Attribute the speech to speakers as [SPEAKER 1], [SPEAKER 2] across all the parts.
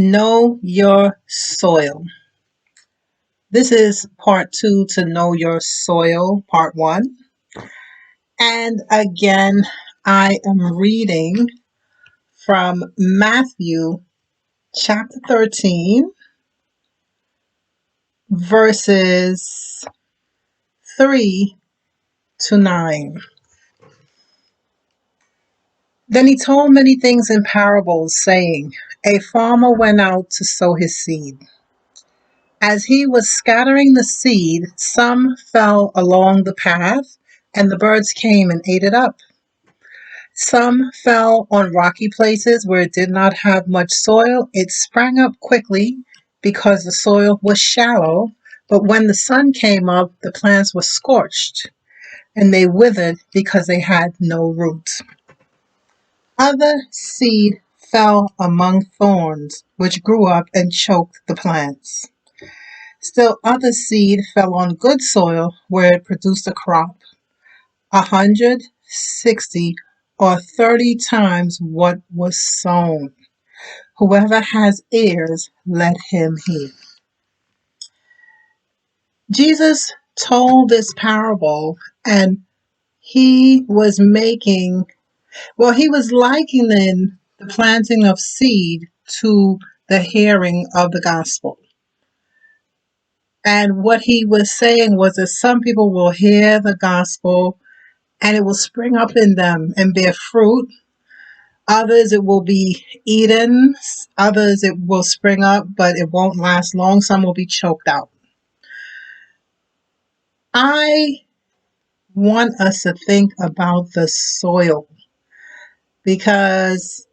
[SPEAKER 1] Know your soil. This is part 2 to know your soil, part 1. And again, I am reading from Matthew chapter 13, verses 3 to 9. Then he told many things in parables, saying, A farmer went out to sow his seed. As he was scattering the seed, some fell along the path, and the birds came and ate it up. Some fell on rocky places where it did not have much soil. It sprang up quickly because the soil was shallow, but when the sun came up, the plants were scorched, and they withered because they had no root. Other seed fell among thorns, which grew up and choked the plants. Still other seed fell on good soil, where it produced a crop, 160 or 30 times what was sown. Whoever has ears, let him hear. Jesus told this parable, and he was likening the planting of seed to the hearing of the gospel. And what he was saying was that some people will hear the gospel and it will spring up in them and bear fruit. Others, it will be eaten. Others, it will spring up, but it won't last long. Some will be choked out. I want us to think about the soil, because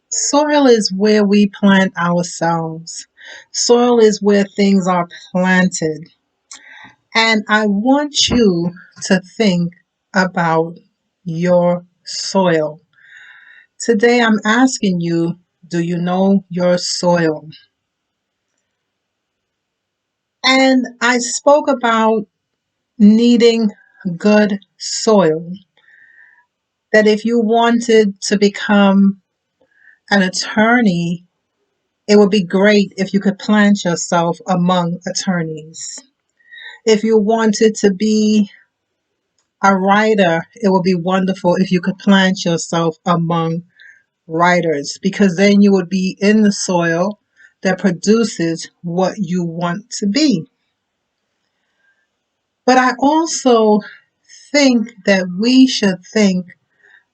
[SPEAKER 1] soil is where we plant ourselves. Soil is where things are planted. And I want you to think about your soil. Today I'm asking you, do you know your soil? And I spoke about needing good soil. That if you wanted to become an attorney, it would be great if you could plant yourself among attorneys. If you wanted to be a writer, it would be wonderful if you could plant yourself among writers, because then you would be in the soil that produces what you want to be. But I also think that we should think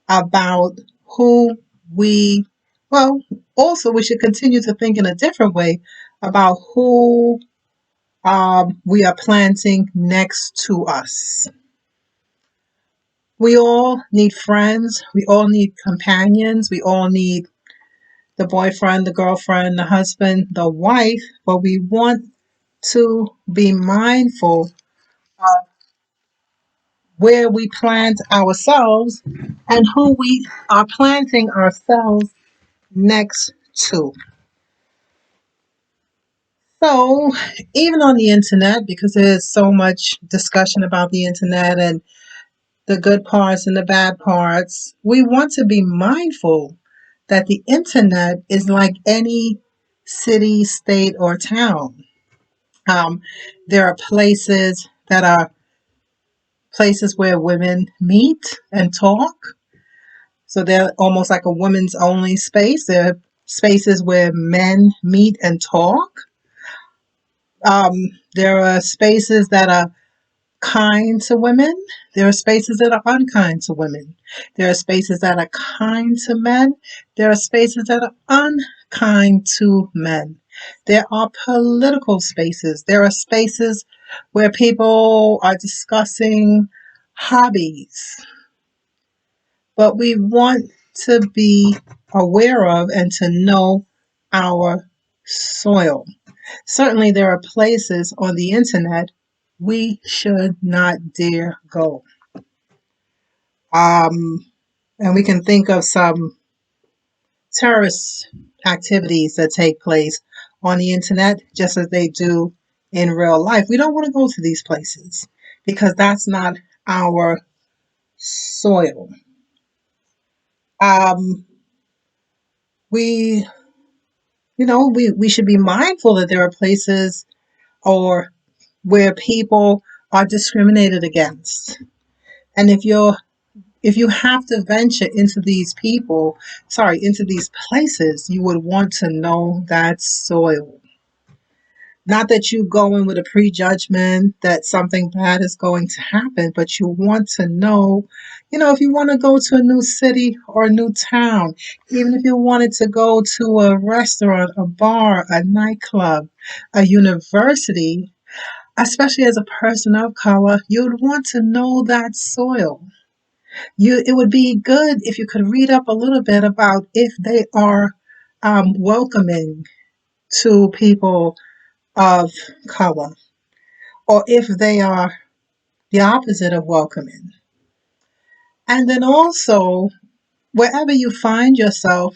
[SPEAKER 1] about who we, well, also we should continue to think in a different way about who we are planting next to us. We all need friends. We all need companions. We all need the boyfriend, the girlfriend, the husband, the wife, but we want to be mindful of where we plant ourselves and who we are planting ourselves next to. So, even on the internet, because there's so much discussion about the internet and the good parts and the bad parts, we want to be mindful that the internet is like any city, state, or town. There are places where women meet and talk. So they're almost like a women's only space. There are spaces where men meet and talk. There are spaces that are kind to women. There are spaces that are unkind to women. There are spaces that are kind to men. There are spaces that are unkind to men. There are political spaces. There are spaces where people are discussing hobbies. But we want to be aware of and to know our soil. Certainly, there are places on the internet we should not dare go. And we can think of some terrorist activities that take place on the internet just as they do in real life. We don't want to go to these places because that's not our soil. We we should be mindful that there are places or where people are discriminated against. And if you have to venture into into these places, you would want to know that soil. Not that you go in with a prejudgment that something bad is going to happen, but you want to know, if you want to go to a new city or a new town, even if you wanted to go to a restaurant, a bar, a nightclub, a university, especially as a person of color, you'd want to know that soil. It would be good if you could read up a little bit about if they are welcoming to people of color, or if they are the opposite of welcoming. And then also, wherever you find yourself,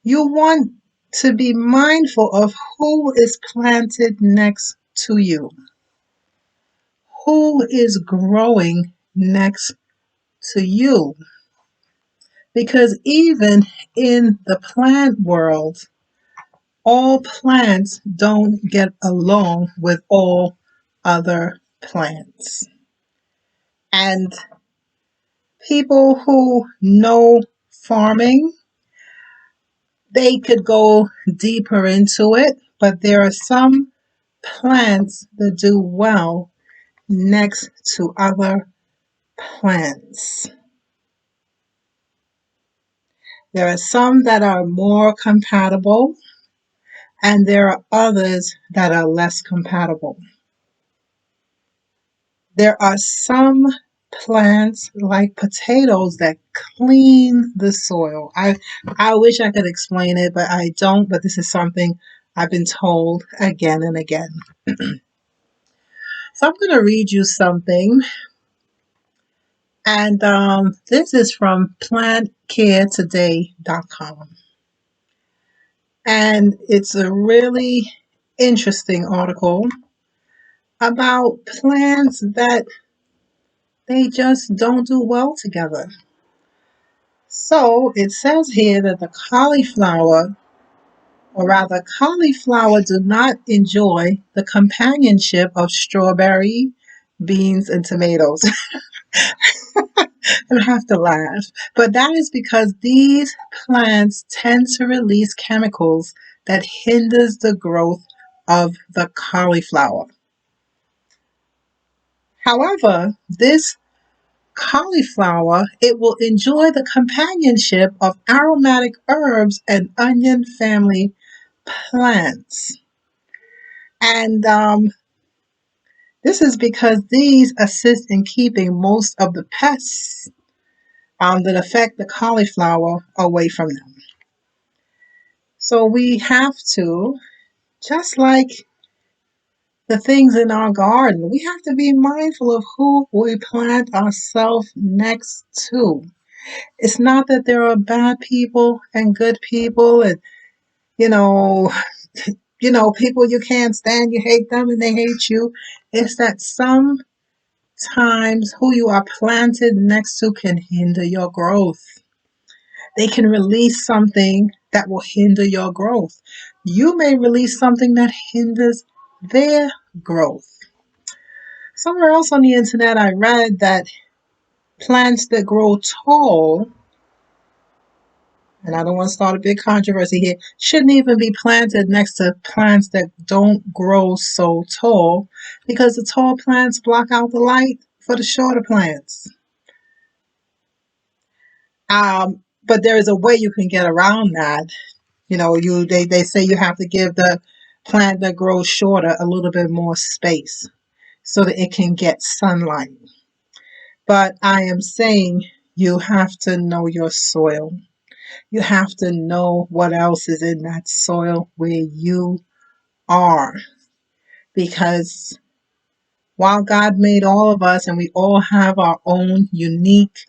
[SPEAKER 1] you want to be mindful of who is planted next to you, who is growing next to you. Because even in the plant world, all plants don't get along with all other plants. And people who know farming, they could go deeper into it, but there are some plants that do well next to other plants. There are some that are more compatible, and there are others that are less compatible. There are some plants like potatoes that clean the soil. I wish I could explain it, but I don't. But this is something I've been told again and again. So I'm going to read you something, and this is from plantcaretoday.com. And it's a really interesting article about plants that they just don't do well together. So it says here that the cauliflower, or rather, cauliflower do not enjoy the companionship of strawberry, beans, and tomatoes. I have to laugh. But that is because these plants tend to release chemicals that hinders the growth of the cauliflower. However, this cauliflower, it will enjoy the companionship of aromatic herbs and onion family plants. And this is because these assist in keeping most of the pests that affect the cauliflower away from them. So we have to, just like the things in our garden, we have to be mindful of who we plant ourselves next to. It's not that there are bad people and good people, and you know, people you can't stand, you hate them and they hate you. It's that sometimes who you are planted next to can hinder your growth. They can release something that will hinder your growth. You may release something that hinders their growth. Somewhere else on the internet, I read that plants that grow tall, and I don't want to start a big controversy here, shouldn't even be planted next to plants that don't grow so tall, because the tall plants block out the light for the shorter plants. But there is a way you can get around that. They say you have to give the plant that grows shorter a little bit more space so that it can get sunlight. But I am saying you have to know your soil. You have to know what else is in that soil where you are. Because while God made all of us and we all have our own unique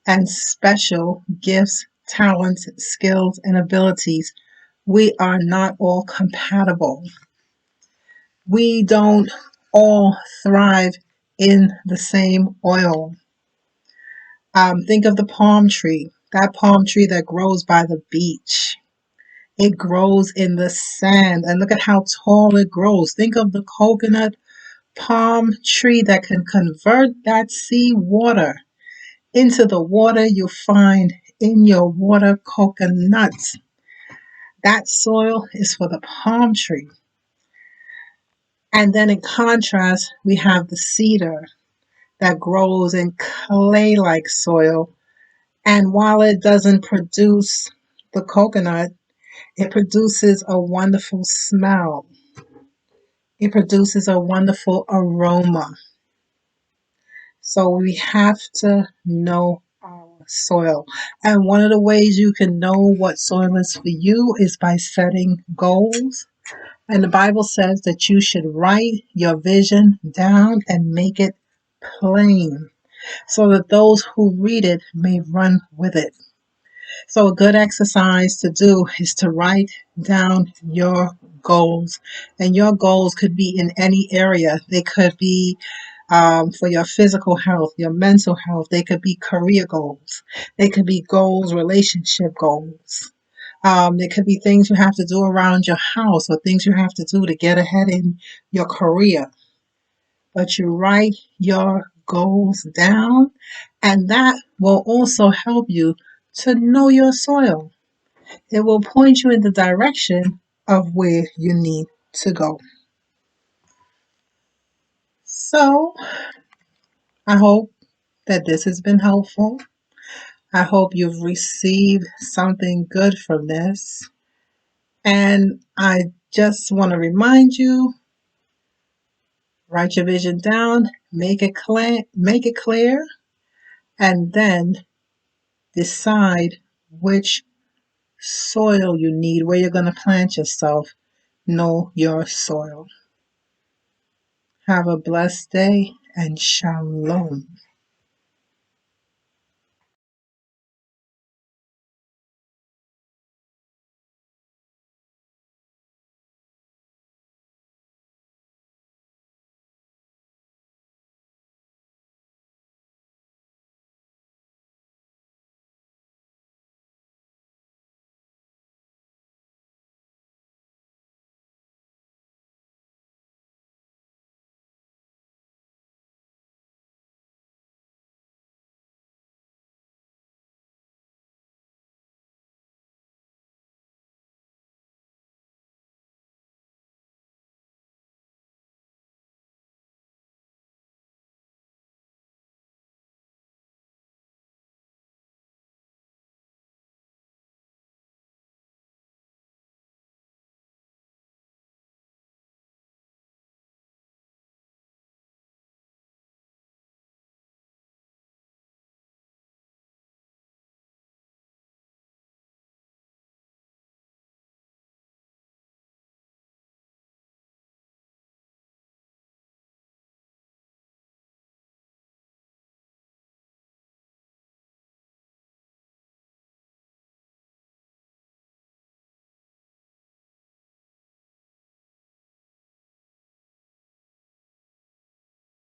[SPEAKER 1] and special gifts, talents, skills, and abilities, we are not all compatible. We don't all thrive in the same oil. Think of the palm tree, that palm tree that grows by the beach. It grows in the sand, and look at how tall it grows. Think of the coconut palm tree that can convert that sea water into the water you find in your water coconuts. That soil is for the palm tree. And then in contrast, we have the cedar that grows in clay like soil. And while it doesn't produce the coconut, it produces a wonderful smell. It produces a wonderful aroma. So we have to know our soil. And one of the ways you can know what soil is for you is by setting goals. And the Bible says that you should write your vision down and make it plain so that those who read it may run with it. So, a good exercise to do is to write down your goals. And your goals could be in any area. They could be for your physical health, your mental health. They could be career goals. They could be goals, relationship goals. There could be things you have to do around your house or things you have to do to get ahead in your career. But you write your goals down, and that will also help you to know your soil. It will point you in the direction of where you need to go. So, I hope that this has been helpful. I hope you've received something good from this. And I just want to remind you, write your vision down, make it clear, and then decide which soil you need, where you're going to plant yourself. Know your soil. Have a blessed day and shalom.